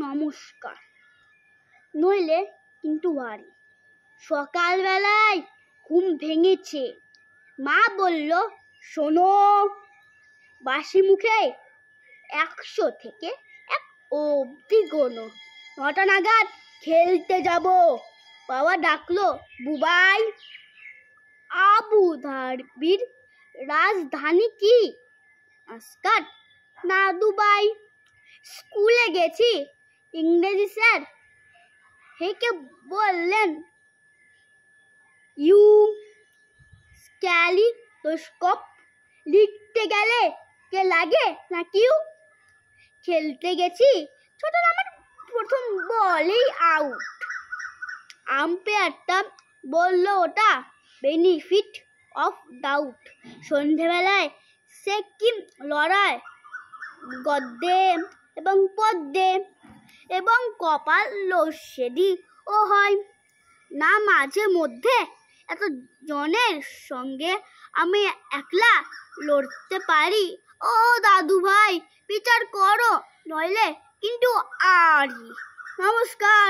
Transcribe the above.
নমস্কার, নইলে কিন্তু বাড়ি। সকালবেলায় ঘুম ভেঙেছে, মা বলল, শোনো, বাসি মুখে 100 থেকে 1 অবধি গোনো, 9টা নাগাদ খেলতে যাব। বাবা ডাকলো, বুবাই, আবু ধাবির রাজধানী কি? মাস্কাট না দুবাই। স্কুলে গেছি, ইংরেজি স্যার হেকে বললেন, ইউ ক্যালিডোস্কোপ লিখতে গেলে কে লাগে না কিউ? খেলতে গেছি, ছোট আমার প্রথম বলেই আউট। আম্পায়ারটা বলল ওটা বেনিফিট অফ ডাউট। সন্ধেবেলায় সে কি লড়াই, গদ্যে এবং পদ্যে, এবং কপাল লস্যেদি ও হয় না। মাঝে মধ্যে এত জনের সঙ্গে আমি একলা লড়তে পারি। ও দাদু ভাই, বিচার করো, নইলে কিন্তু আরি। নমস্কার।